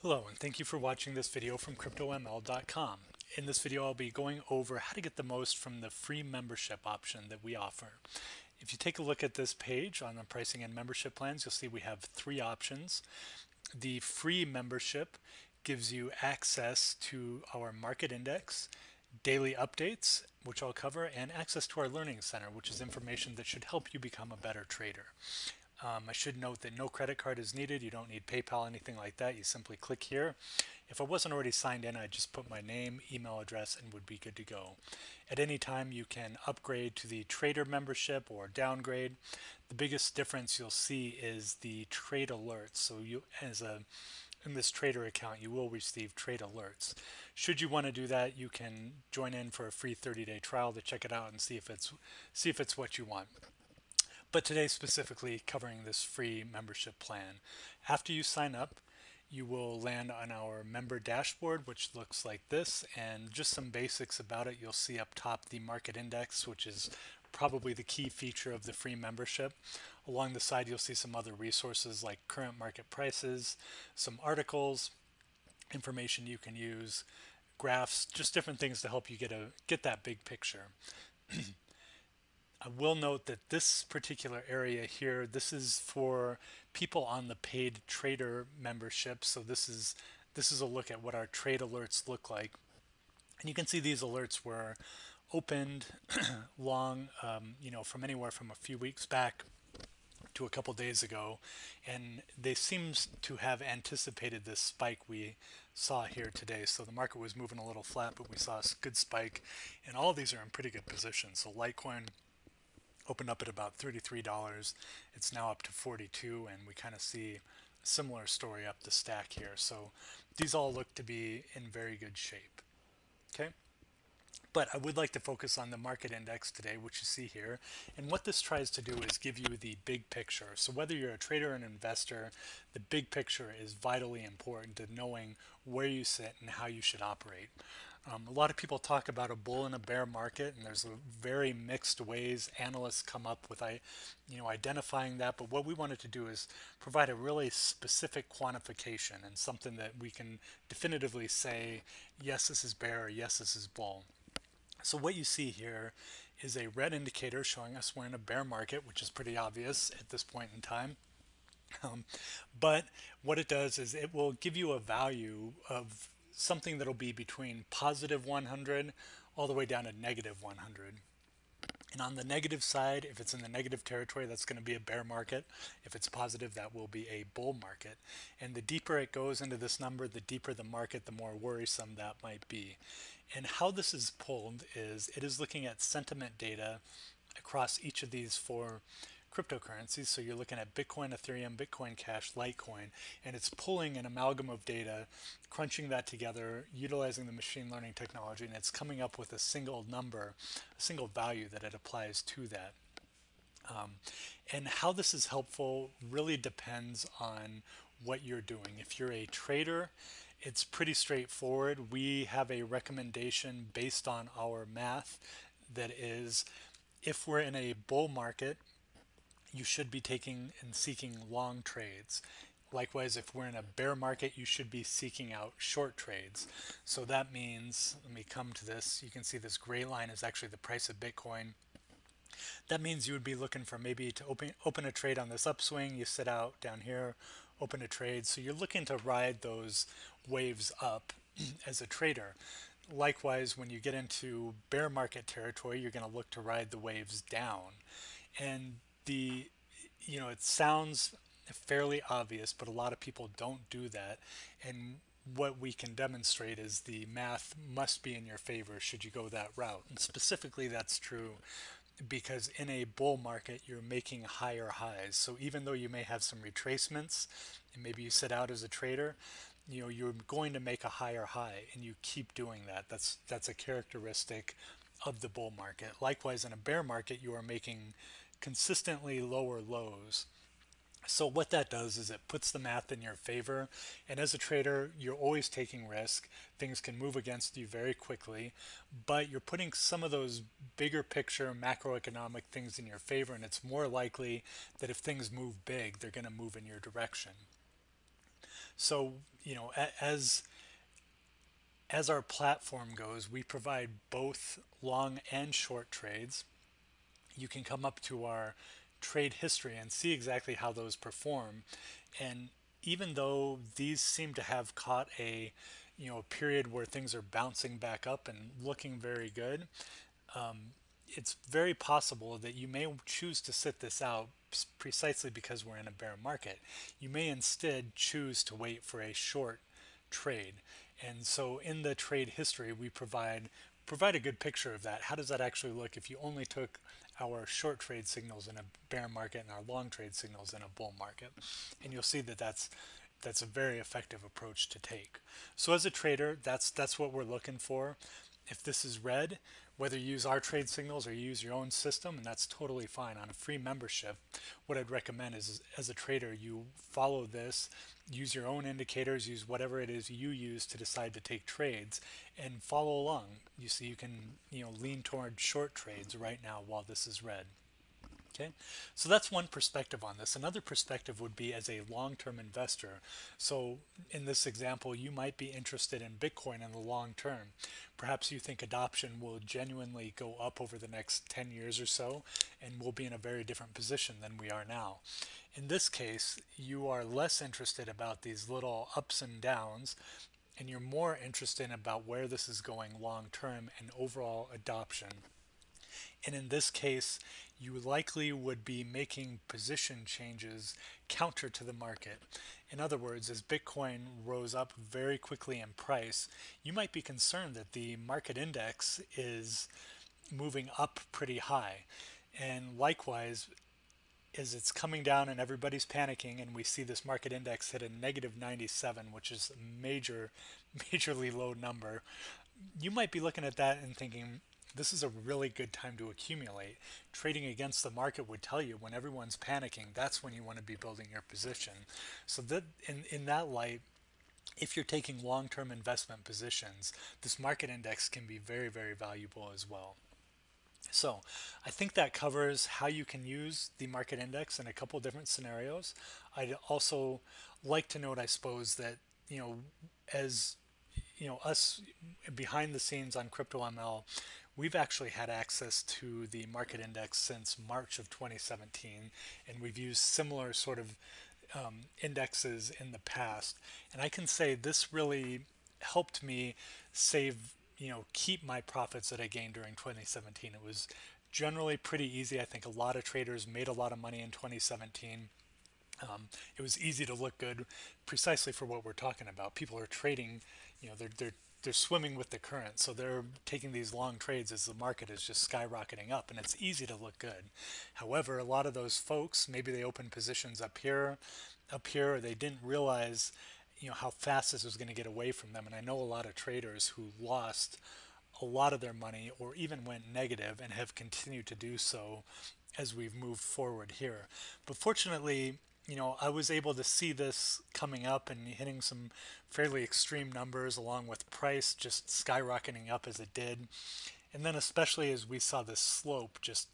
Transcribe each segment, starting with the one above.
Hello, and thank you for watching this video from CryptoML.com. In this video, I'll be going over how to get the most from the free membership option that we offer. If you take a look at this page on the pricing and membership plans, you'll see we have three options. The free membership gives you access to our market index, daily updates, which I'll cover, and access to our learning center, which is information that should help you become a better trader. I should note that no credit card is needed. You don't need PayPal, anything like that. You simply click here. If I wasn't already signed in, I'd just put my name, email address, and would be good to go. At any time, you can upgrade to the trader membership or downgrade. The biggest difference you'll see is the trade alerts. So in this trader account, you will receive trade alerts. Should you want to do that, you can join in for a free 30-day trial to check it out and see if it's what you want. But today specifically covering this free membership plan. After you sign up, you will land on our member dashboard, which looks like this, and just some basics about it. You'll see up top the market index, which is probably the key feature of the free membership. Along the side, you'll see some other resources like current market prices, some articles, information you can use, graphs, just different things to help you get that big picture. I will note that this particular area here, this is for people on the paid trader membership. So this is a look at what our trade alerts look like. And you can see these alerts were opened long, from anywhere from a few weeks back to a couple days ago, and they seems to have anticipated this spike we saw here today. So the market was moving a little flat, but we saw a good spike, and all of these are in pretty good position. So Litecoin opened up at about $33. It's now up to 42, and we kind of see a similar story up the stack here. So these all look to be in very good shape. Okay. But I would like to focus on the market index today, which you see here. And what this tries to do is give you the big picture. So whether you're a trader or an investor, the big picture is vitally important to knowing where you sit and how you should operate. A lot of people talk about a bull and a bear market, and there's very mixed ways analysts come up with identifying that. But what we wanted to do is provide a really specific quantification and something that we can definitively say, yes, this is bear, or yes, this is bull. So what you see here is a red indicator showing us we're in a bear market, which is pretty obvious at this point in time. But what it does is it will give you a value of something that'll be between positive 100 all the way down to negative 100. And on the negative side, if it's in the negative territory, that's going to be a bear market. If it's positive, that will be a bull market. And the deeper it goes into this number, the deeper the market, the more worrisome that might be. And how this is pulled is it is looking at sentiment data across each of these four cryptocurrencies. So you're looking at Bitcoin, Ethereum, Bitcoin Cash, Litecoin, and it's pulling an amalgam of data, crunching that together, utilizing the machine learning technology, and it's coming up with a single number, a single value that it applies to that. And how this is helpful really depends on what you're doing. If you're a trader, it's pretty straightforward. We have a recommendation based on our math that is, if we're in a bull market, you should be taking and seeking long trades. Likewise, if we're in a bear market, you should be seeking out short trades. So that means, let me come to this, you can see this gray line is actually the price of Bitcoin. That means you would be looking for maybe to open a trade on this upswing. You sit out down here, open a trade. So you're looking to ride those waves up as a trader. Likewise, when you get into bear market territory, you're going to look to ride the waves down. And it sounds fairly obvious, but a lot of people don't do that. And what we can demonstrate is the math must be in your favor should you go that route. And specifically, that's true because in a bull market, you're making higher highs. So even though you may have some retracements and maybe you sit out as a trader, you're going to make a higher high, and you keep doing that. That's a characteristic of the bull market. Likewise, in a bear market, you are making consistently lower lows. So what that does is it puts the math in your favor, and as a trader, you're always taking risk. Things can move against you very quickly, but you're putting some of those bigger picture macroeconomic things in your favor, and it's more likely that if things move big, they're going to move in your direction. So, as our platform goes, we provide both long and short trades. You can come up to our trade history and see exactly how those perform. And even though these seem to have caught a period where things are bouncing back up and looking very good, it's very possible that you may choose to sit this out precisely because we're in a bear market. You may instead choose to wait for a short trade. And so in the trade history, we provide a good picture of that. How does that actually look if you only took our short trade signals in a bear market and our long trade signals in a bull market? And you'll see that that's a very effective approach to take. So as a trader, that's what we're looking for. If this is red, whether you use our trade signals or you use your own system, and that's totally fine. On a free membership, what I'd recommend is as a trader, you follow this, use your own indicators, use whatever it is you use to decide to take trades, and follow along. You see, you can lean toward short trades right now while this is red. Okay, so that's one perspective on this. Another perspective would be as a long-term investor. So in this example, you might be interested in Bitcoin in the long term. Perhaps you think adoption will genuinely go up over the next 10 years or so, and we'll be in a very different position than we are now. In this case, you are less interested about these little ups and downs, and you're more interested about where this is going long term and overall adoption. And in this case, you likely would be making position changes counter to the market. In other words, as Bitcoin rose up very quickly in price, you might be concerned that the market index is moving up pretty high. And likewise, as it's coming down and everybody's panicking, and we see this market index hit a negative 97, which is a majorly low number, you might be looking at that and thinking, this is a really good time to accumulate. Trading against the market would tell you when everyone's panicking, that's when you want to be building your position. So that in that light, if you're taking long-term investment positions, this market index can be very, very valuable as well. So I think that covers how you can use the market index in a couple different scenarios. I'd also like to note, I suppose, that as us behind the scenes on CryptoML, we've actually had access to the market index since March of 2017, and we've used similar sort of indexes in the past. And I can say this really helped me save, keep my profits that I gained during 2017. It was generally pretty easy. I think a lot of traders made a lot of money in 2017. It was easy to look good precisely for what we're talking about. People are trading, they're swimming with the current, so they're taking these long trades as the market is just skyrocketing up, and it's easy to look good. However, a lot of those folks, maybe they opened positions up here, or they didn't realize, how fast this was going to get away from them. And I know a lot of traders who lost a lot of their money or even went negative and have continued to do so as we've moved forward here. But fortunately, I was able to see this coming up and hitting some fairly extreme numbers along with price just skyrocketing up as it did. And then especially as we saw this slope just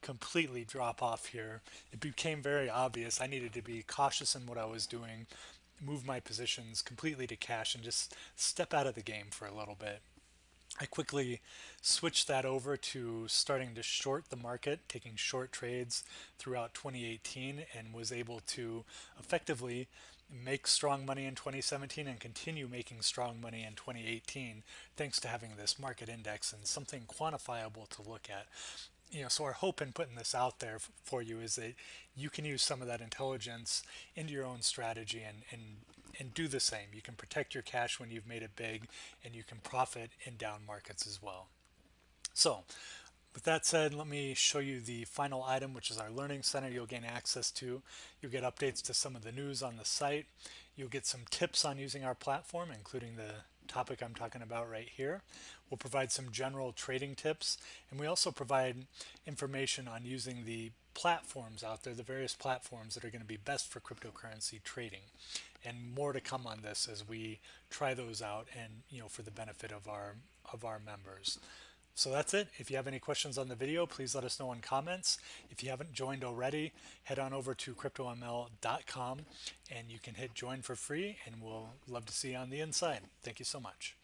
completely drop off here, it became very obvious I needed to be cautious in what I was doing, move my positions completely to cash and just step out of the game for a little bit. I quickly switched that over to starting to short the market, taking short trades throughout 2018, and was able to effectively make strong money in 2017 and continue making strong money in 2018 thanks to having this market index and something quantifiable to look at. So our hope in putting this out there for you is that you can use some of that intelligence into your own strategy and do the same. You can protect your cash when you've made it big, and you can profit in down markets as well. So with that said, let me show you the final item, which is our Learning Center you'll gain access to. You'll get updates to some of the news on the site. You'll get some tips on using our platform, including the topic I'm talking about right here. We'll provide some general trading tips, and we also provide information on using the platforms out there, the various platforms that are going to be best for cryptocurrency trading. And more to come on this as we try those out and for the benefit of our members. So that's it. If you have any questions on the video, please let us know in comments. If you haven't joined already, head on over to cryptoml.com and you can hit join for free, and we'll love to see you on the inside. Thank you so much.